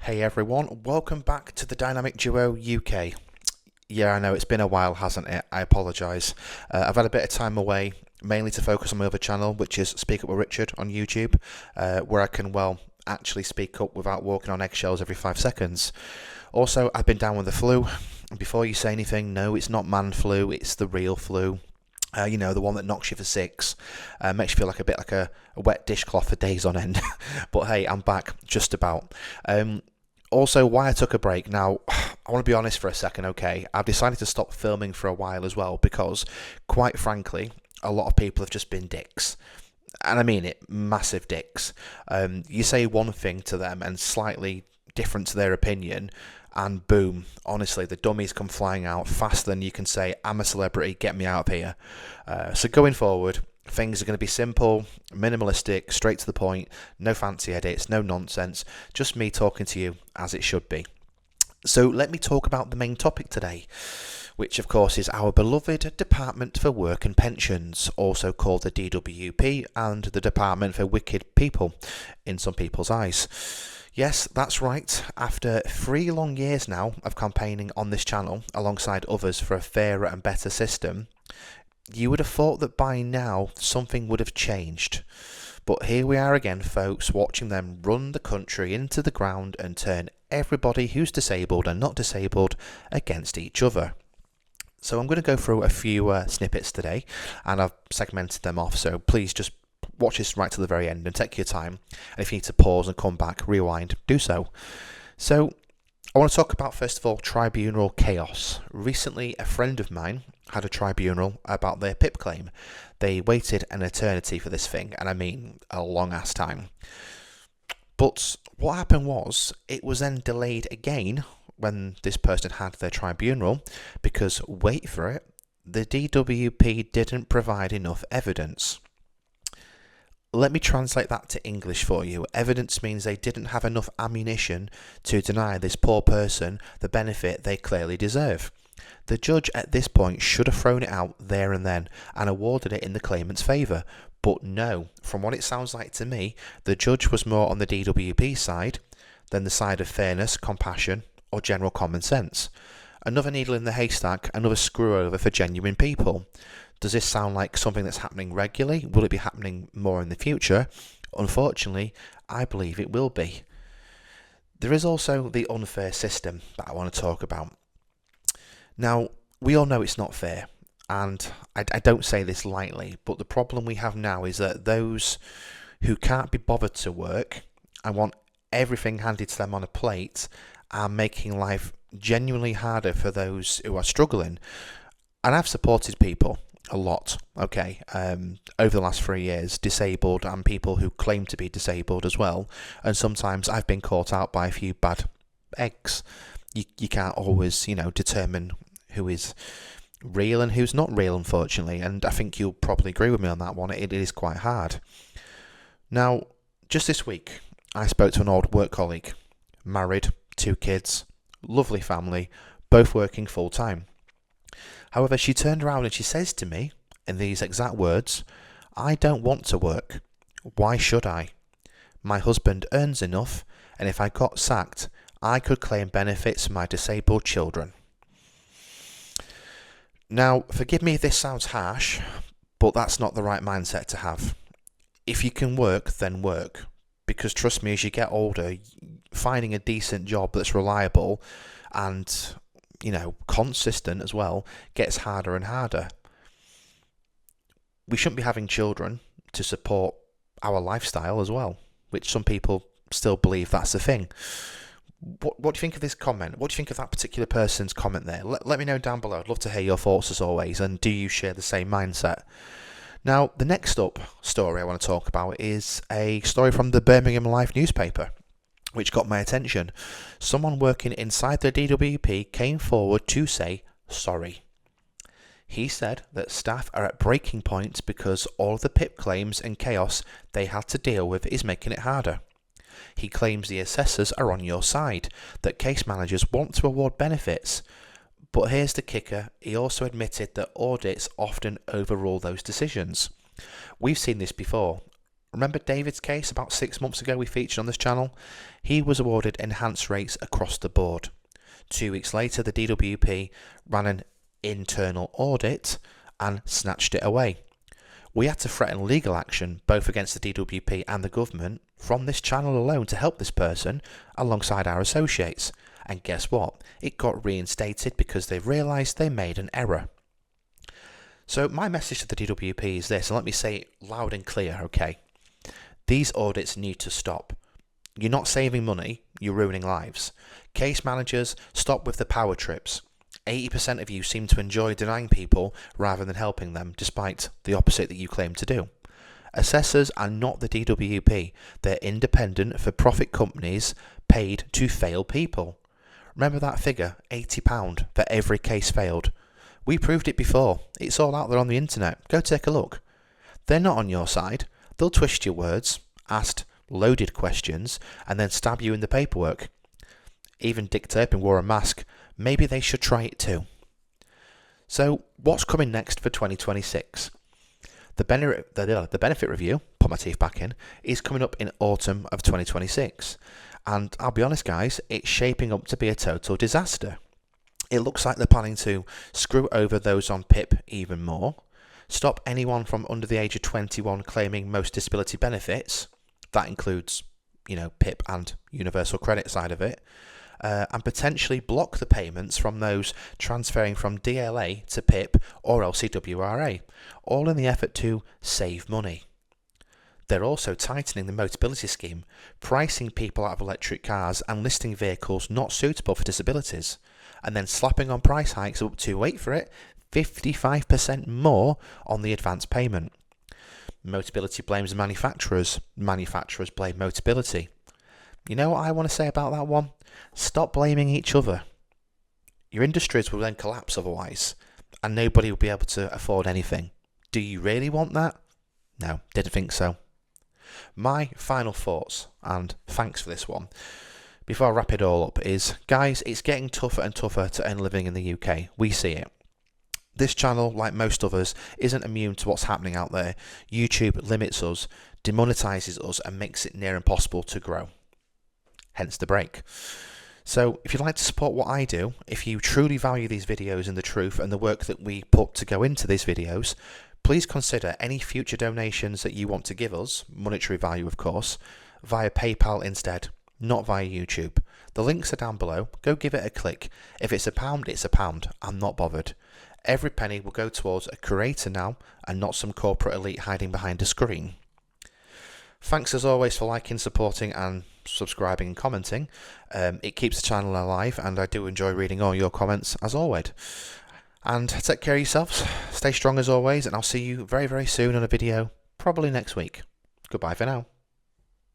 Hey everyone, welcome back to the Dynamic Duo UK. Yeah, I know it's been a while, hasn't it? I apologise. I've had a bit of time away, mainly to focus on my other channel, which is Speak Up with Richard on YouTube, where I can, actually speak up without walking on eggshells every 5 seconds. Also, I've been down with the flu. Before you say anything, no, it's not man flu, it's the real flu. The one that knocks you for six, makes you feel like a bit like a wet dishcloth for days on end. But hey, I'm back, just about. Also, why I took a break. Now, I want to be honest for a second, okay? I've decided to stop filming for a while as well because, quite frankly, a lot of people have just been dicks. And I mean it, massive dicks. You say one thing to them and slightly different to their opinion, and boom, honestly, the dummies come flying out faster than you can say, I'm a celebrity, get me out of here. So going forward, things are going to be simple, minimalistic, straight to the point, no fancy edits, no nonsense, just me talking to you as it should be. So let me talk about the main topic today, which of course is our beloved Department for Work and Pensions, also called the DWP, and the Department for Wicked People in some people's eyes. Yes, that's right. After 3 long years now of campaigning on this channel, alongside others for a fairer and better system, you would have thought that by now something would have changed. But here we are again, folks, watching them run the country into the ground and turn everybody who's disabled and not disabled against each other. So I'm going to go through a few snippets today, and I've segmented them off, so please just watch this right to the very end and take your time. And if you need to pause and come back, rewind, do so. So I want to talk about, first of all, tribunal chaos. Recently, a friend of mine had a tribunal about their PIP claim. They waited an eternity for this thing, and I mean a long ass time. But what happened was, it was then delayed again when this person had their tribunal, because, wait for it, the DWP didn't provide enough evidence. Let me translate that to English for you. Evidence means they didn't have enough ammunition to deny this poor person the benefit they clearly deserve. The judge at this point should have thrown it out there and then and awarded it in the claimant's favour. But no, from what it sounds like to me, the judge was more on the DWP side than the side of fairness, compassion, or general common sense. Another needle in the haystack, another screw over for genuine people. Does this sound like something that's happening regularly? Will it be happening more in the future? Unfortunately, I believe it will be. There is also the unfair system that I want to talk about. Now, we all know it's not fair, and I don't say this lightly, but the problem we have now is that those who can't be bothered to work and want everything handed to them on a plate are making life genuinely harder for those who are struggling. And I've supported people a lot, okay, over the last 3 years, disabled and people who claim to be disabled as well, and sometimes I've been caught out by a few bad eggs. You can't always, determine who is real and who's not real, unfortunately, and I think you'll probably agree with me on that one. It is quite hard. Now, just this week, I spoke to an old work colleague, married, 2 kids, lovely family, both working full-time. However, she turned around and she says to me, in these exact words, I don't want to work. Why should I? My husband earns enough, and if I got sacked, I could claim benefits for my disabled children. Now, forgive me if this sounds harsh, but that's not the right mindset to have. If you can work, then work. Because trust me, as you get older, finding a decent job that's reliable and consistent as well, gets harder and harder. We shouldn't be having children to support our lifestyle as well, which some people still believe that's the thing. What do you think of this comment? What do you think of that particular person's comment there? Let me know down below. I'd love to hear your thoughts as always, and do you share the same mindset? Now, the next up story I want to talk about is a story from the Birmingham Life newspaper, which got my attention. Someone working inside the DWP came forward to say sorry. He said that staff are at breaking points because all of the PIP claims and chaos they had to deal with is making it harder. He claims the assessors are on your side, that case managers want to award benefits. But here's the kicker, he also admitted that audits often overrule those decisions. We've seen this before. Remember David's case about 6 months ago we featured on this channel? He was awarded enhanced rates across the board. 2 weeks later, the DWP ran an internal audit and snatched it away. We had to threaten legal action both against the DWP and the government from this channel alone to help this person alongside our associates. And guess what? It got reinstated because they realised they made an error. So my message to the DWP is this, and let me say it loud and clear, okay? These audits need to stop. You're not saving money, you're ruining lives. Case managers, stop with the power trips. 80% of you seem to enjoy denying people rather than helping them, despite the opposite that you claim to do. Assessors are not the DWP. They're independent for-profit companies paid to fail people. Remember that figure, £80 for every case failed. We proved it before. It's all out there on the internet. Go take a look. They're not on your side. They'll twist your words, ask loaded questions, and then stab you in the paperwork. Even Dick Turpin wore a mask. Maybe they should try it too. So, what's coming next for 2026? The benefit review, put my teeth back in, is coming up in autumn of 2026. And I'll be honest, guys, it's shaping up to be a total disaster. It looks like they're planning to screw over those on PIP even more, stop anyone from under the age of 21 claiming most disability benefits. That includes, PIP and universal credit side of it. And potentially block the payments from those transferring from DLA to PIP or LCWRA, all in the effort to save money. They're also tightening the Motability scheme, pricing people out of electric cars and listing vehicles not suitable for disabilities, and then slapping on price hikes up to, wait for it, 55% more on the advance payment. Motability blames manufacturers. Manufacturers blame Motability. You know what I want to say about that one? Stop blaming each other. Your industries will then collapse otherwise, and nobody will be able to afford anything. Do you really want that? No, didn't think so. My final thoughts, and thanks for this one, before I wrap it all up, is, guys, it's getting tougher and tougher to earn a living in the UK. We see it. This channel, like most others, isn't immune to what's happening out there. YouTube limits us, demonetizes us, and makes it near impossible to grow. Hence the break. So if you'd like to support what I do, if you truly value these videos and the truth and the work that we put to go into these videos, please consider any future donations that you want to give us, monetary value of course, via PayPal instead, not via YouTube. The links are down below. Go give it a click. If it's £1, it's £1. I'm not bothered. Every penny will go towards a creator now and not some corporate elite hiding behind a screen. Thanks as always for liking, supporting and subscribing and commenting. It keeps the channel alive and I do enjoy reading all your comments as always. And take care of yourselves, stay strong as always, and I'll see you very, very soon on a video, probably next week. Goodbye for now.